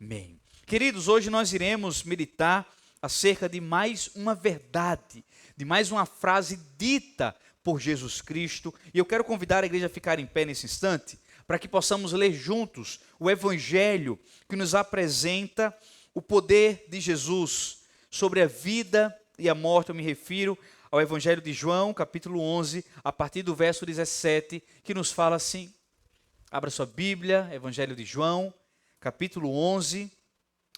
Amém. Queridos, hoje nós iremos meditar acerca de mais uma verdade, de mais uma frase dita por Jesus Cristo. E eu quero convidar a igreja a ficar em pé nesse instante, para que possamos ler juntos o Evangelho que nos apresenta o poder de Jesus sobre a vida e a morte. Eu me refiro ao Evangelho de João, capítulo 11, a partir do verso 17, que nos fala assim. Abra sua Bíblia, Evangelho de João, capítulo 11,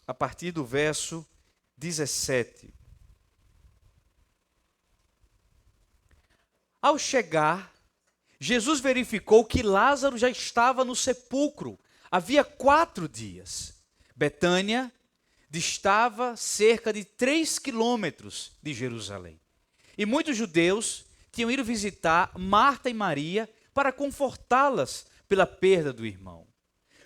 a partir do verso 17. Ao chegar, Jesus verificou que Lázaro já estava no sepulcro havia 4 dias. Betânia distava cerca de 3 quilômetros de Jerusalém. E muitos judeus tinham ido visitar Marta e Maria para confortá-las pela perda do irmão.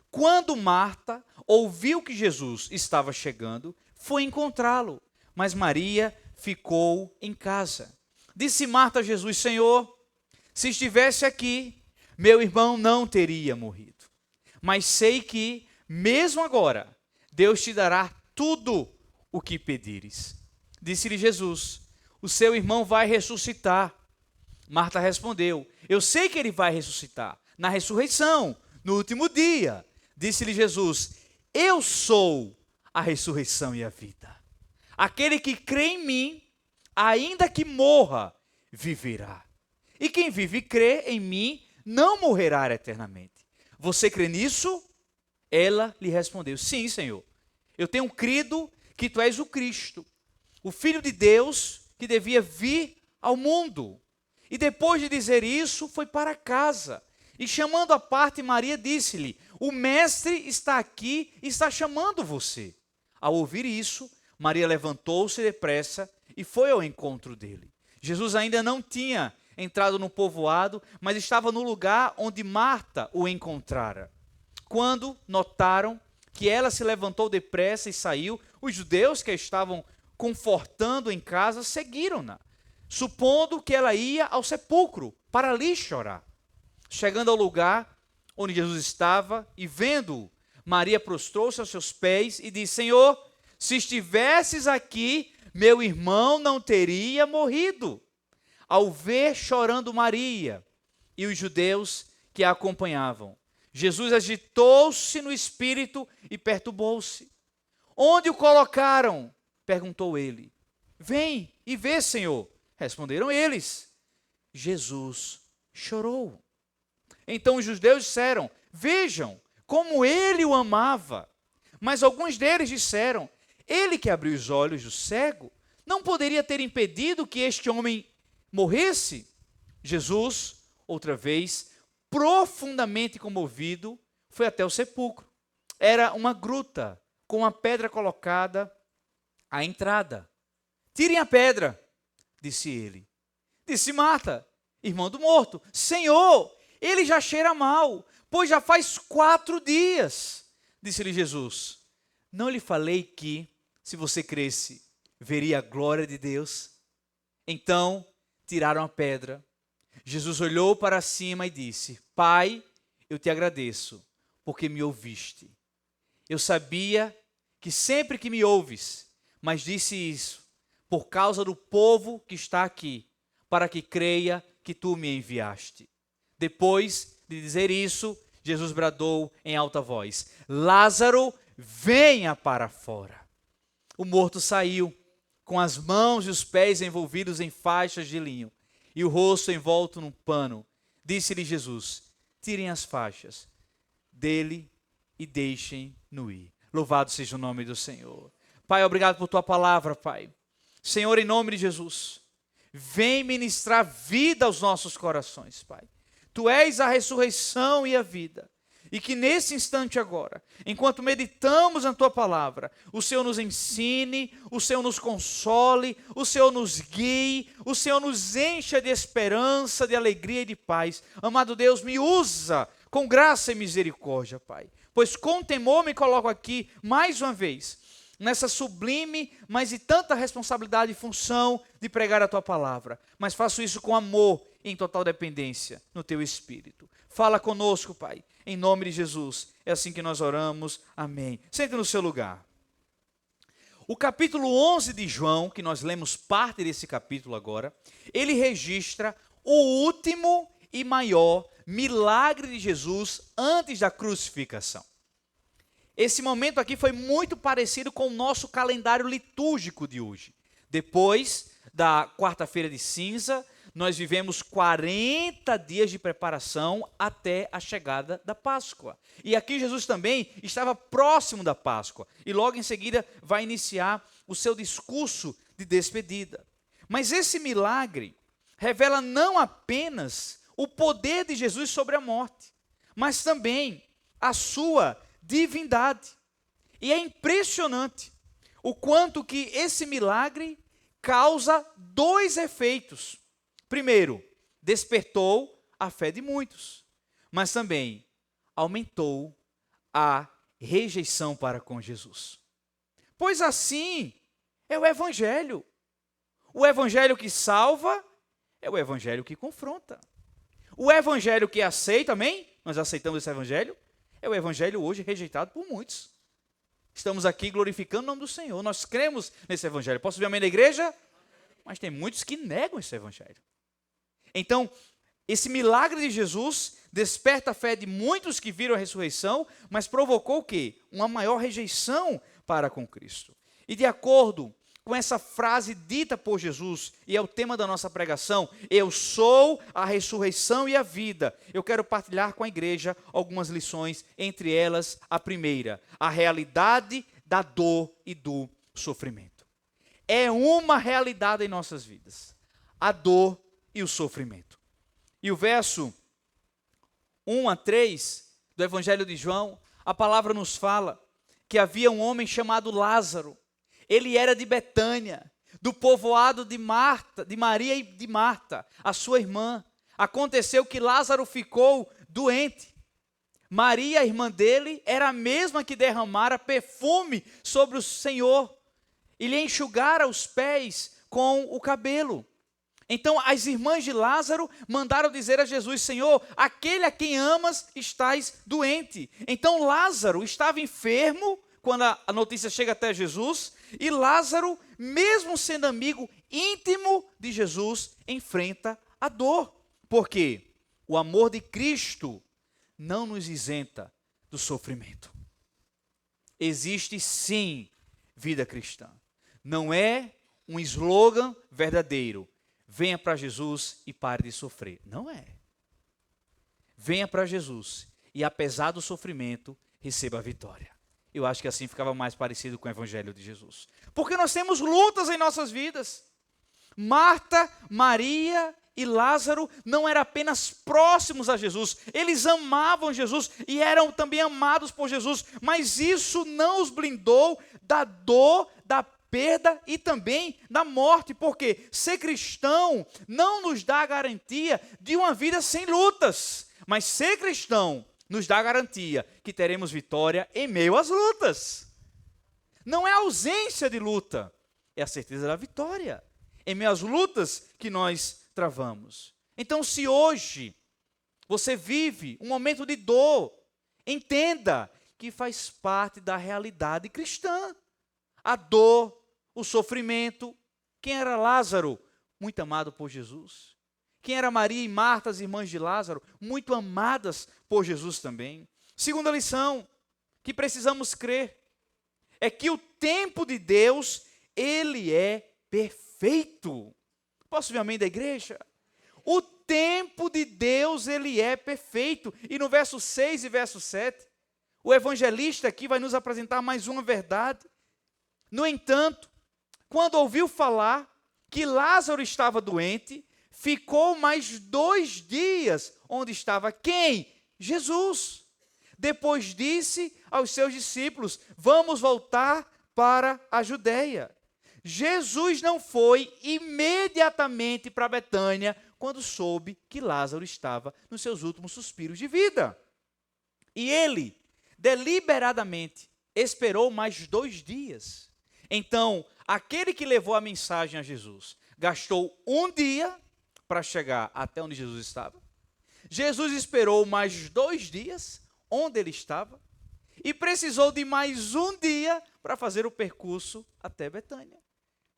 Quando Marta ouviu que Jesus estava chegando, foi encontrá-lo, mas Maria ficou em casa. Disse Marta a Jesus: Senhor, se estivesse aqui, meu irmão não teria morrido. Mas sei que, mesmo agora, Deus te dará tudo o que pedires. Disse-lhe Jesus: o seu irmão vai ressuscitar. Marta respondeu: eu sei que ele vai ressuscitar na ressurreição, no último dia. Disse-lhe Jesus: eu sou a ressurreição e a vida. Aquele que crê em mim, ainda que morra, viverá. E quem vive e crê em mim, não morrerá eternamente. Você crê nisso? Ela lhe respondeu: sim, Senhor. Eu tenho crido que tu és o Cristo, o Filho de Deus que devia vir ao mundo. E depois de dizer isso, foi para casa. E chamando à parte Maria, disse-lhe: o mestre está aqui e está chamando você. Ao ouvir isso, Maria levantou-se depressa e foi ao encontro dele. Jesus ainda não tinha entrado no povoado, mas estava no lugar onde Marta o encontrara. Quando notaram que ela se levantou depressa e saiu, os judeus que a estavam confortando em casa seguiram-na, supondo que ela ia ao sepulcro para ali chorar. Chegando ao lugar onde Jesus estava e vendo-o, Maria prostrou-se aos seus pés e disse: Senhor, se estivesses aqui, meu irmão não teria morrido. Ao ver chorando Maria e os judeus que a acompanhavam, Jesus agitou-se no espírito e perturbou-se. Onde o colocaram? Perguntou ele. Vem e vê, Senhor. Responderam eles. Jesus chorou. Então os judeus disseram: vejam como ele o amava. Mas alguns deles disseram: ele que abriu os olhos do cego, não poderia ter impedido que este homem morresse? Jesus, outra vez, profundamente comovido, foi até o sepulcro. Era uma gruta com uma pedra colocada à entrada. Tirem a pedra, disse ele. Disse Marta, irmã do morto: Senhor, ele já cheira mal, pois já faz 4 dias. Disse-lhe Jesus: não lhe falei que, se você cresce, veria a glória de Deus? Então tiraram a pedra. Jesus olhou para cima e disse: Pai, eu te agradeço, porque me ouviste. Eu sabia que sempre que me ouves, mas disse isso por causa do povo que está aqui, para que creia que tu me enviaste. Depois de dizer isso, Jesus bradou em alta voz: Lázaro, venha para fora. O morto saiu, com as mãos e os pés envolvidos em faixas de linho, e o rosto envolto num pano. Disse-lhe Jesus: tirem as faixas dele e deixem-no ir. Louvado seja o nome do Senhor. Pai, obrigado por tua palavra, Pai. Senhor, em nome de Jesus, vem ministrar vida aos nossos corações, Pai. Tu és a ressurreição e a vida. E que nesse instante agora, enquanto meditamos na tua palavra, o Senhor nos ensine, o Senhor nos console, o Senhor nos guie, o Senhor nos encha de esperança, de alegria e de paz. Amado Deus, me usa com graça e misericórdia, Pai. Pois com temor me coloco aqui mais uma vez, nessa sublime, mas e tanta responsabilidade e função de pregar a tua palavra. Mas faço isso com amor e em total dependência no teu Espírito. Fala conosco, Pai, em nome de Jesus. É assim que nós oramos. Amém. Sente no seu lugar. O capítulo 11 de João, que nós lemos parte desse capítulo agora, ele registra o último e maior milagre de Jesus antes da crucificação. Esse momento aqui foi muito parecido com o nosso calendário litúrgico de hoje. Depois da quarta-feira de cinza, nós vivemos 40 dias de preparação até a chegada da Páscoa. E aqui Jesus também estava próximo da Páscoa. E logo em seguida vai iniciar o seu discurso de despedida. Mas esse milagre revela não apenas o poder de Jesus sobre a morte, mas também a sua divindade. E é impressionante o quanto que esse milagre causa dois efeitos. Primeiro, despertou a fé de muitos, mas também aumentou a rejeição para com Jesus. Pois assim é o Evangelho. O Evangelho que salva é o Evangelho que confronta. O Evangelho que aceita, amém? Nós aceitamos esse Evangelho. É o Evangelho hoje rejeitado por muitos. Estamos aqui glorificando o nome do Senhor. Nós cremos nesse Evangelho. Posso ver amém na igreja? Mas tem muitos que negam esse Evangelho. Então, esse milagre de Jesus desperta a fé de muitos que viram a ressurreição, mas provocou o quê? Uma maior rejeição para com Cristo. E de acordo com essa frase dita por Jesus, e é o tema da nossa pregação, eu sou a ressurreição e a vida, eu quero partilhar com a igreja algumas lições, entre elas a primeira, a realidade da dor e do sofrimento. É uma realidade em nossas vidas, a dor e o sofrimento. E o verso 1 a 3 do Evangelho de João, a palavra nos fala que havia um homem chamado Lázaro. Ele era de Betânia, do povoado de Maria e de Marta, a sua irmã. Aconteceu que Lázaro ficou doente. Maria, a irmã dele, era a mesma que derramara perfume sobre o Senhor e lhe enxugara os pés com o cabelo. Então as irmãs de Lázaro mandaram dizer a Jesus: Senhor, aquele a quem amas estás doente. Então Lázaro estava enfermo quando a notícia chega até Jesus, e Lázaro, mesmo sendo amigo íntimo de Jesus, enfrenta a dor. Por quê? O amor de Cristo não nos isenta do sofrimento. Existe sim vida cristã. Não é um slogan verdadeiro. Venha para Jesus e pare de sofrer. Não é. Venha para Jesus e, apesar do sofrimento, receba a vitória. Eu acho que assim ficava mais parecido com o Evangelho de Jesus. Porque nós temos lutas em nossas vidas. Marta, Maria e Lázaro não eram apenas próximos a Jesus. Eles amavam Jesus e eram também amados por Jesus. Mas isso não os blindou da dor, da perda e também da morte, porque ser cristão não nos dá a garantia de uma vida sem lutas, mas ser cristão nos dá a garantia que teremos vitória em meio às lutas. Não é a ausência de luta, é a certeza da vitória em meio às lutas que nós travamos. Então, se hoje você vive um momento de dor, entenda que faz parte da realidade cristã. A dor, o sofrimento. Quem era Lázaro? Muito amado por Jesus. Quem era Maria e Marta, as irmãs de Lázaro? Muito amadas por Jesus também. Segunda lição que precisamos crer é que o tempo de Deus, ele é perfeito. Posso ver amém da igreja? O tempo de Deus, ele é perfeito. E no verso 6 e verso 7, o evangelista aqui vai nos apresentar mais uma verdade. No entanto, quando ouviu falar que Lázaro estava doente, ficou mais 2 dias onde estava quem? Jesus. Depois disse aos seus discípulos: vamos voltar para a Judeia. Jesus não foi imediatamente para Betânia quando soube que Lázaro estava nos seus últimos suspiros de vida. E ele, deliberadamente, esperou mais 2 dias. Então, aquele que levou a mensagem a Jesus gastou 1 dia para chegar até onde Jesus estava. Jesus esperou mais 2 dias onde ele estava e precisou de mais um dia para fazer o percurso até Betânia.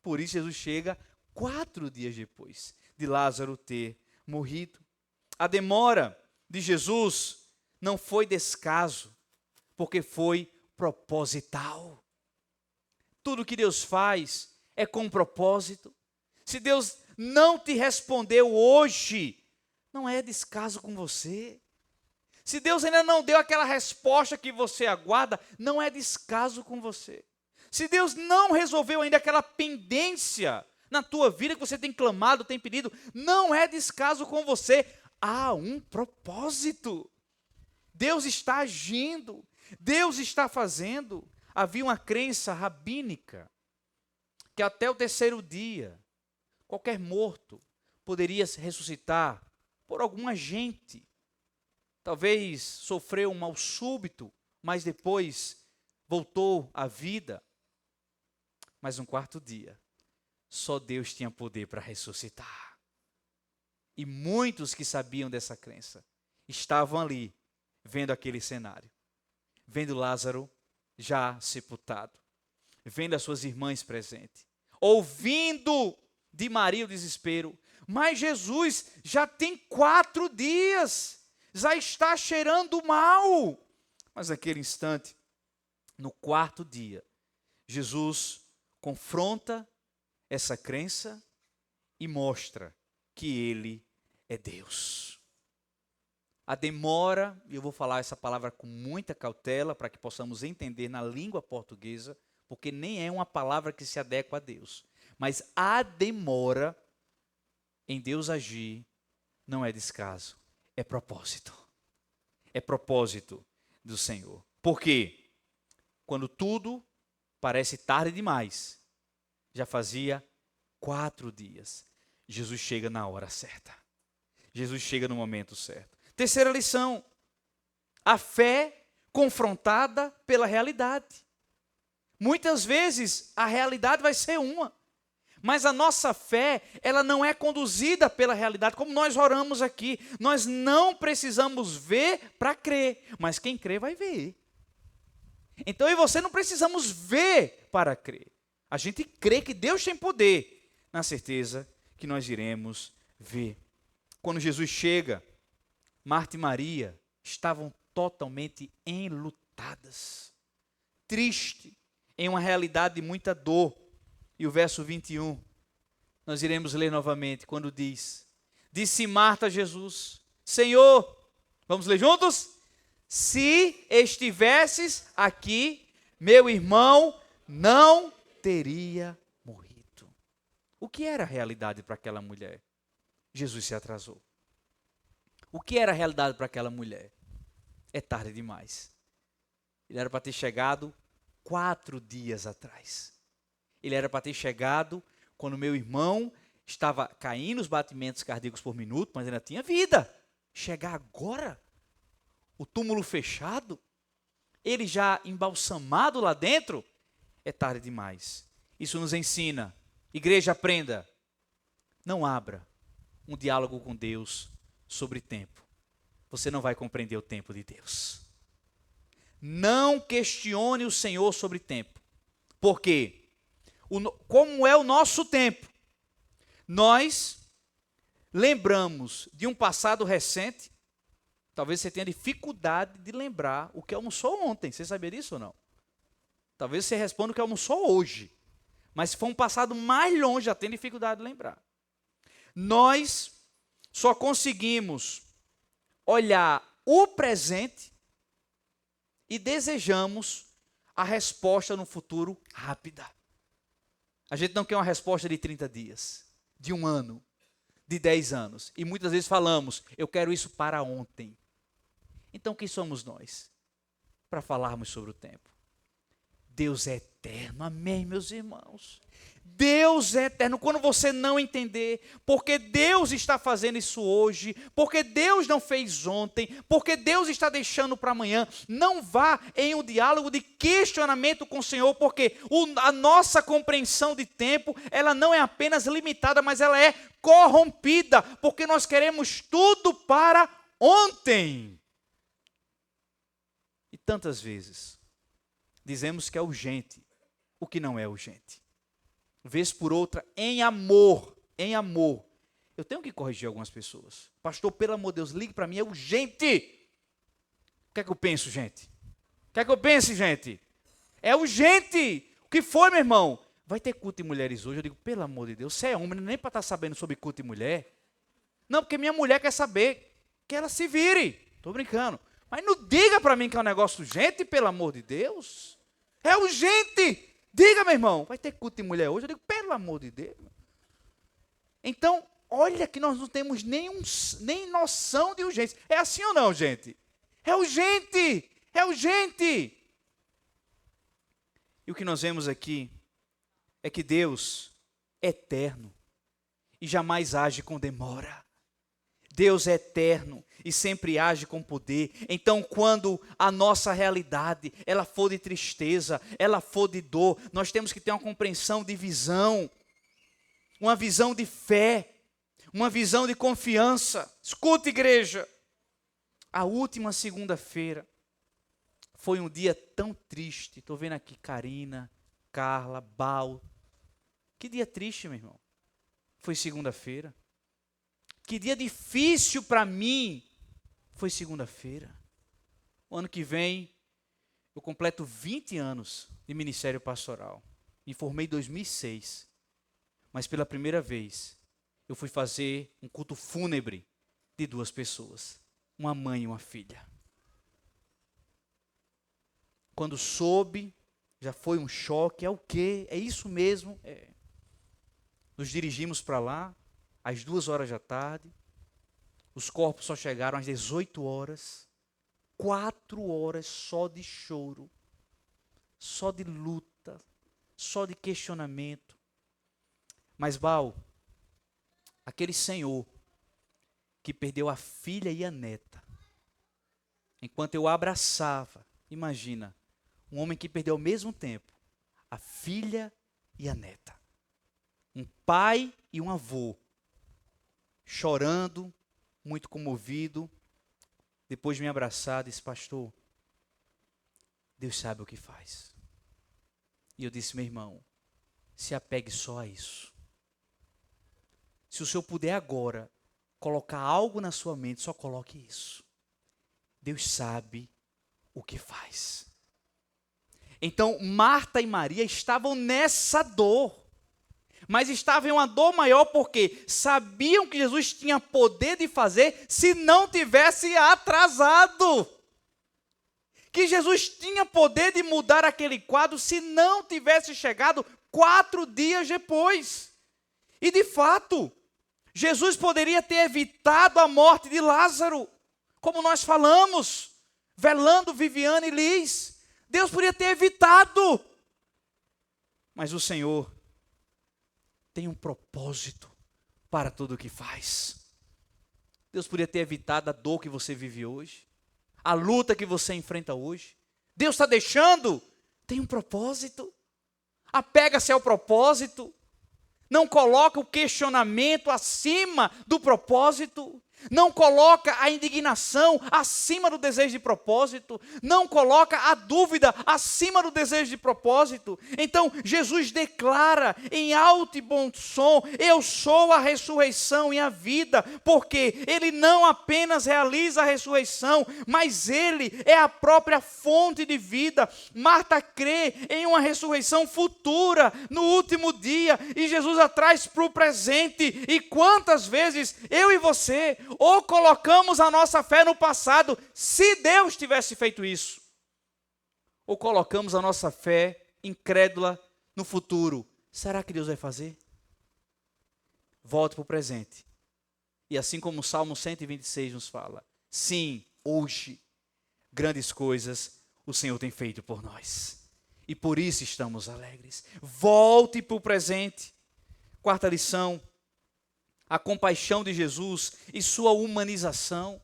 Por isso Jesus chega 4 dias depois de Lázaro ter morrido. A demora de Jesus não foi descaso, porque foi proposital. Tudo que Deus faz é com propósito. Se Deus não te respondeu hoje, não é descaso com você. Se Deus ainda não deu aquela resposta que você aguarda, não é descaso com você. Se Deus não resolveu ainda aquela pendência na tua vida que você tem clamado, tem pedido, não é descaso com você. Há um propósito. Deus está agindo. Deus está fazendo. Havia uma crença rabínica que até o 3º dia, qualquer morto poderia se ressuscitar por algum agente. Talvez sofreu um mal súbito, mas depois voltou à vida. Mas no 4º dia, só Deus tinha poder para ressuscitar. E muitos que sabiam dessa crença estavam ali, vendo aquele cenário, vendo Lázaro já sepultado, vendo as suas irmãs presentes, ouvindo de Maria o desespero. Mas Jesus já tem 4 dias, já está cheirando mal. Mas naquele instante, no 4º dia, Jesus confronta essa crença e mostra que ele é Deus. A demora, e eu vou falar essa palavra com muita cautela para que possamos entender na língua portuguesa, porque nem é uma palavra que se adequa a Deus. Mas a demora em Deus agir não é descaso, é propósito. É propósito do Senhor. Por quê? Quando tudo parece tarde demais, já fazia 4 dias. Jesus chega na hora certa. Jesus chega no momento certo. Terceira lição, a fé confrontada pela realidade. Muitas vezes a realidade vai ser uma, mas a nossa fé, ela não é conduzida pela realidade, como nós oramos aqui. Nós não precisamos ver para crer, mas quem crê vai ver. Então eu e você não precisamos ver para crer. A gente crê que Deus tem poder, na certeza que nós iremos ver. Quando Jesus chega, Marta e Maria estavam totalmente enlutadas, tristes, em uma realidade de muita dor. E o verso 21, nós iremos ler novamente, quando diz: disse Marta a Jesus, Senhor, vamos ler juntos? Se estivesses aqui, meu irmão não teria morrido. O que era a realidade para aquela mulher? Jesus se atrasou. O que era a realidade para aquela mulher? É tarde demais. Ele era para ter chegado 4 dias atrás. Ele era para ter chegado quando meu irmão estava caindo os batimentos cardíacos por minuto, mas ainda tinha vida. Chegar agora, o túmulo fechado, ele já embalsamado lá dentro, é tarde demais. Isso nos ensina. Igreja, aprenda. Não abra um diálogo com Deus sobre tempo. Você não vai compreender o tempo de Deus. Não questione o Senhor sobre tempo. Por quê? Como é o nosso tempo? Nós lembramos de um passado recente. Talvez você tenha dificuldade de lembrar o que almoçou ontem. Você sabia disso ou não? Talvez você responda o que almoçou hoje. Mas se for um passado mais longe, já tem dificuldade de lembrar. Nós só conseguimos olhar o presente e desejamos a resposta no futuro rápida. A gente não quer uma resposta de 30 dias, de 1 ano, de 10 anos. E muitas vezes falamos, eu quero isso para ontem. Então quem somos nós para falarmos sobre o tempo? Deus é eterno. Amém, meus irmãos? Deus é eterno. Quando você não entender porque Deus está fazendo isso hoje, porque Deus não fez ontem, porque Deus está deixando para amanhã, não vá em um diálogo de questionamento com o Senhor, porque a nossa compreensão de tempo, ela não é apenas limitada, mas ela é corrompida, porque nós queremos tudo para ontem. E tantas vezes dizemos que é urgente o que não é urgente. Vez por outra, em amor. Eu tenho que corrigir algumas pessoas. Pastor, pelo amor de Deus, ligue para mim, é urgente. O que é que eu penso, gente? O que é que eu penso, gente? É urgente. O que foi, meu irmão? Vai ter culto de mulheres hoje? Eu digo, pelo amor de Deus, você é homem, nem para estar sabendo sobre culto de mulher. Não, porque minha mulher quer saber, que ela se vire. Estou brincando. Mas não diga para mim que é um negócio urgente, pelo amor de Deus. É urgente. Diga, meu irmão, vai ter culto de mulher hoje? Eu digo, pelo amor de Deus. Então, olha que nós não temos nem noção de urgência. É assim ou não, gente? É urgente. É urgente. E o que nós vemos aqui é que Deus é eterno e jamais age com demora. Deus é eterno e sempre age com poder. Então, quando a nossa realidade, ela for de tristeza, ela for de dor, nós temos que ter uma compreensão de visão, uma visão de fé, uma visão de confiança. Escuta, igreja, a última segunda-feira foi um dia tão triste. Estou vendo aqui Karina, Carla, Bal. Que dia triste, meu irmão. Foi segunda-feira. Que dia difícil para mim foi segunda-feira. O ano que vem, eu completo 20 anos de ministério pastoral. Me formei em 2006. Mas pela primeira vez, eu fui fazer um culto fúnebre de 2 pessoas. Uma mãe e uma filha. Quando soube, já foi um choque. É o quê? É isso mesmo? É. Nos dirigimos para lá. Às 2 horas da tarde, os corpos só chegaram às 18 horas, 4 horas só de choro, só de luta, só de questionamento. Mas, Bal, aquele senhor que perdeu a filha e a neta, enquanto eu abraçava, imagina, um homem que perdeu ao mesmo tempo a filha e a neta, um pai e um avô, chorando, muito comovido, depois de me abraçar, disse, pastor, Deus sabe o que faz. E eu disse, meu irmão, se apegue só a isso. Se o senhor puder agora colocar algo na sua mente, só coloque isso. Deus sabe o que faz. Então, Marta e Maria estavam nessa dor. Mas estavam em uma dor maior porque sabiam que Jesus tinha poder de fazer se não tivesse atrasado. Que Jesus tinha poder de mudar aquele quadro se não tivesse chegado 4 dias depois. E de fato, Jesus poderia ter evitado a morte de Lázaro, como nós falamos, velando Viviane e Liz. Deus poderia ter evitado. Mas o Senhor tem um propósito para tudo o que faz. Deus podia ter evitado a dor que você vive hoje, a luta que você enfrenta hoje. Deus está deixando, tem um propósito. Apega-se ao propósito. Não coloca o questionamento acima do propósito. Não coloca a indignação acima do desejo de propósito. Não coloca a dúvida acima do desejo de propósito. Então, Jesus declara em alto e bom som, eu sou a ressurreição e a vida, porque Ele não apenas realiza a ressurreição, mas Ele é a própria fonte de vida. Marta crê em uma ressurreição futura, no último dia, e Jesus a traz para o presente. E quantas vezes eu e você ou colocamos a nossa fé no passado, se Deus tivesse feito isso, ou colocamos a nossa fé incrédula no futuro, será que Deus vai fazer? Volte para o presente. E assim como o Salmo 126 nos fala, sim, hoje, grandes coisas o Senhor tem feito por nós. e por isso estamos alegres. Volte para o presente. Quarta lição, a compaixão de Jesus e sua humanização.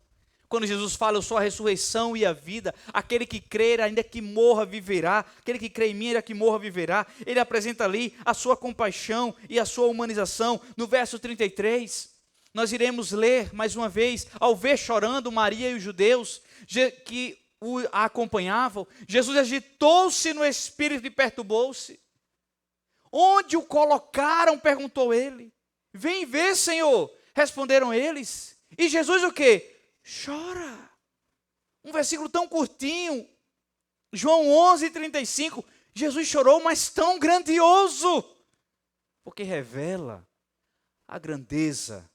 Quando Jesus fala, eu sou a ressurreição e a vida, aquele que crer, ainda que morra, viverá. Aquele que crê em mim, ainda que morra, viverá. Ele apresenta ali a sua compaixão e a sua humanização. No verso 33, nós iremos ler mais uma vez, ao ver chorando Maria e os judeus que a acompanhavam, Jesus agitou-se no espírito e perturbou-se. Onde o colocaram? Perguntou ele. Vem ver, Senhor, responderam eles. E Jesus o quê? Chora. Um versículo tão curtinho, João 11:35. Jesus chorou, mas tão grandioso, porque revela a grandeza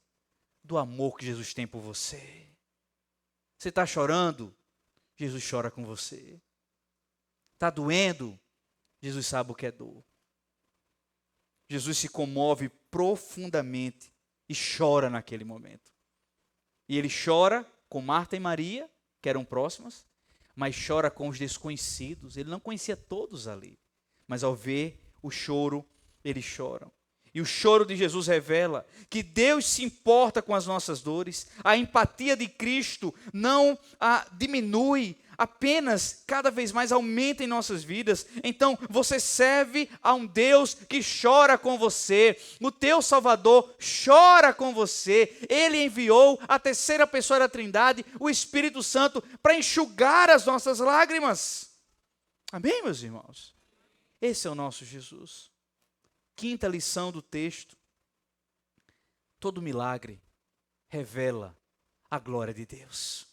do amor que Jesus tem por você. Você está chorando? Jesus chora com você. Está doendo? Jesus sabe o que é dor. Jesus se comove profundamente e chora naquele momento. E ele chora com Marta e Maria, que eram próximas, mas chora com os desconhecidos. Ele não conhecia todos ali, mas ao ver o choro, eles choram. E o choro de Jesus revela que Deus se importa com as nossas dores. A empatia de Cristo não diminui, apenas cada vez mais aumenta em nossas vidas. Então você serve a um Deus que chora com você. O teu Salvador chora com você. Ele enviou a terceira pessoa da Trindade, o Espírito Santo, para enxugar as nossas lágrimas. Amém, meus irmãos? Esse é o nosso Jesus. Quinta lição do texto. Todo milagre revela a glória de Deus.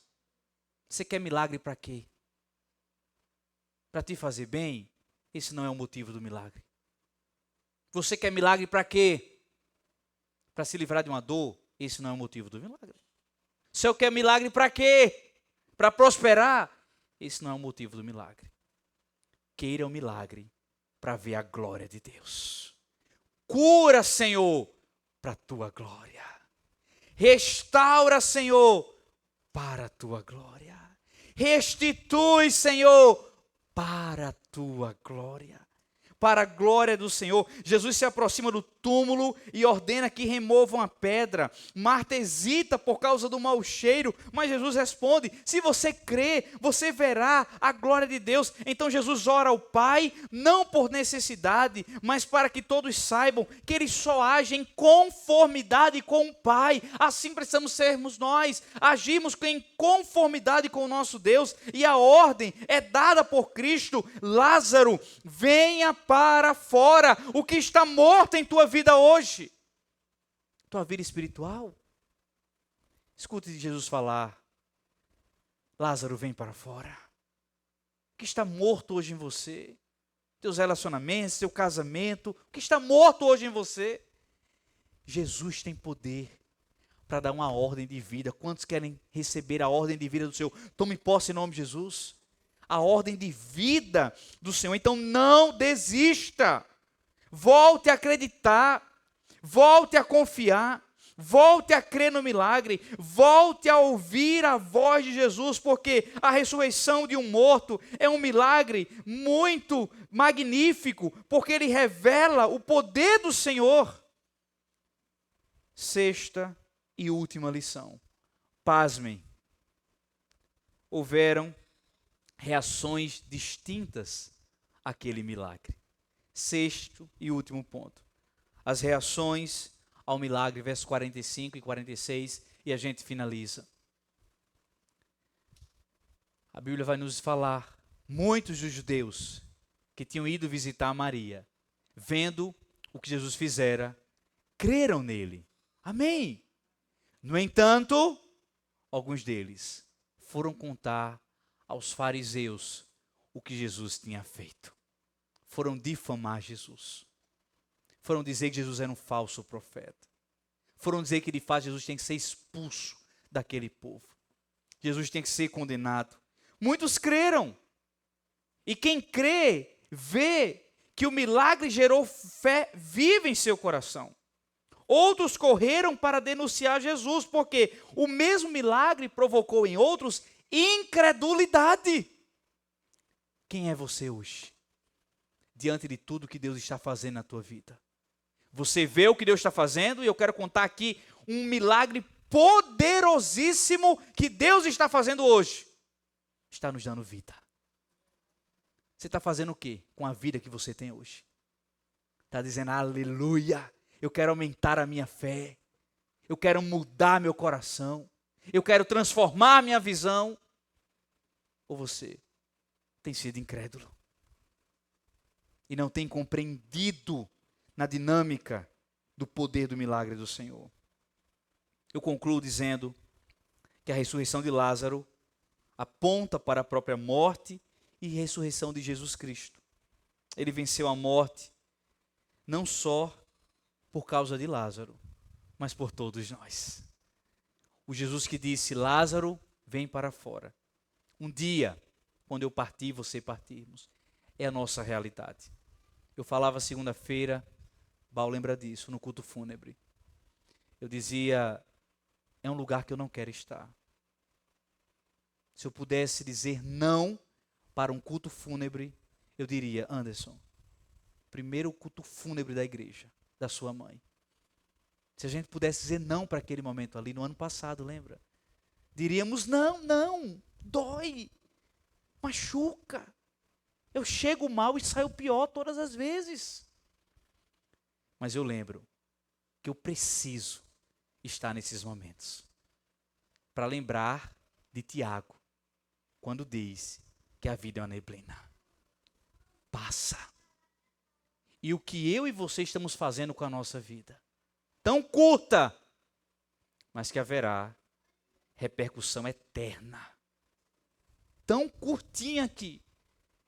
Você quer milagre para quê? Para te fazer bem? Esse não é o motivo do milagre. Você quer milagre para quê? Para se livrar de uma dor? Esse não é o motivo do milagre. Se eu quero milagre para quê? Para prosperar? Esse não é o motivo do milagre. Queira o milagre para ver a glória de Deus. Cura, Senhor, para a tua glória. Restaura, Senhor, para a tua glória. Restitui, Senhor, para a tua glória. Para a glória do Senhor. Jesus se aproxima do túmulo e ordena que removam a pedra. Marta hesita por causa do mau cheiro, mas Jesus responde: se você crê, você verá a glória de Deus. Então Jesus ora ao Pai, não por necessidade, mas para que todos saibam que Ele só age em conformidade com o Pai. Assim precisamos sermos nós. Agimos em conformidade com o nosso Deus, e a ordem é dada por Cristo: Lázaro, venha para fora. O que está morto em tua vida hoje? Tua vida espiritual? Escute Jesus falar: Lázaro, vem para fora. O que está morto hoje em você? Teus relacionamentos, teu casamento, o que está morto hoje em você? Jesus tem poder para dar uma ordem de vida. Quantos querem receber a ordem de vida do Senhor? Tome posse em nome de Jesus. A ordem de vida do Senhor. Então não desista. Volte a acreditar. Volte a confiar. Volte a crer no milagre. Volte a ouvir a voz de Jesus, porque a ressurreição de um morto é um milagre muito magnífico, porque ele revela o poder do Senhor. Sexta e última lição. Pasmem. Houveram reações distintas àquele milagre. Sexto e último ponto. As reações ao milagre, versos 45 e 46, e a gente finaliza. A Bíblia vai nos falar, muitos dos judeus que tinham ido visitar Maria, vendo o que Jesus fizera, creram nele. Amém. No entanto, alguns deles foram contar aos fariseus o que Jesus tinha feito. Foram difamar Jesus. Foram dizer que Jesus era um falso profeta. Foram dizer que de fato Jesus tem que ser expulso daquele povo. Jesus tem que ser condenado. Muitos creram. E quem crê, vê que o milagre gerou fé viva em seu coração. Outros correram para denunciar Jesus, porque o mesmo milagre provocou em outros incredulidade. Quem é você hoje? diante de tudo que Deus está fazendo na tua vida. Você vê o que Deus está fazendo e eu quero contar aqui um milagre poderosíssimo que Deus está fazendo hoje. Está nos dando vida. Você está fazendo o quê com a vida que você tem hoje? Está dizendo, aleluia, eu quero aumentar a minha fé. Eu quero mudar meu coração. Eu quero transformar a minha visão. Ou você tem sido incrédulo e não tem compreendido na dinâmica do poder do milagre do Senhor? Eu concluo dizendo que a ressurreição de Lázaro aponta para a própria morte e ressurreição de Jesus Cristo. Ele venceu a morte não só por causa de Lázaro, mas por todos nós. O Jesus que disse, Lázaro, vem para fora. Um dia, quando eu partir, você partirmos. É a nossa realidade. Eu falava segunda-feira, Baal lembra disso, no culto fúnebre. Eu dizia, é um lugar que eu não quero estar. Se eu pudesse dizer não para um culto fúnebre, eu diria, Anderson, primeiro culto fúnebre da igreja, da sua mãe. Se a gente pudesse dizer não para aquele momento ali, no ano passado, lembra? Diríamos, não, dói, machuca. Eu chego mal e saio pior todas as vezes. Mas eu lembro que eu preciso estar nesses momentos. Para lembrar de Tiago, quando diz que a vida é uma neblina. Passa. E o que eu e você estamos fazendo com a nossa vida? Tão curta, mas que haverá repercussão eterna. Tão curtinha aqui.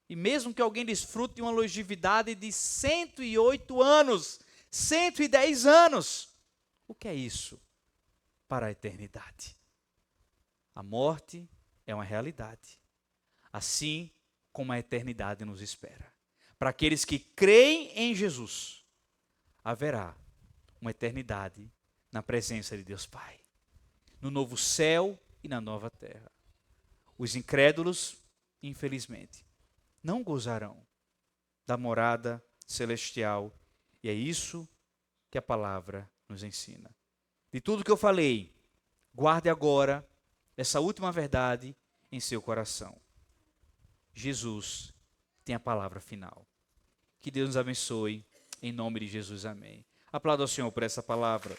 E mesmo que alguém desfrute de uma longevidade de 108 anos, 110 anos, o que é isso para a eternidade? A morte é uma realidade, assim como a eternidade nos espera. Para aqueles que creem em Jesus, haverá uma eternidade na presença de Deus Pai, no novo céu e na nova terra. Os incrédulos, infelizmente, não gozarão da morada celestial, e é isso que a palavra nos ensina. De tudo que eu falei, guarde agora essa última verdade em seu coração. Jesus tem a palavra final. Que Deus nos abençoe, em nome de Jesus, amém. Aplauda ao Senhor por essa palavra.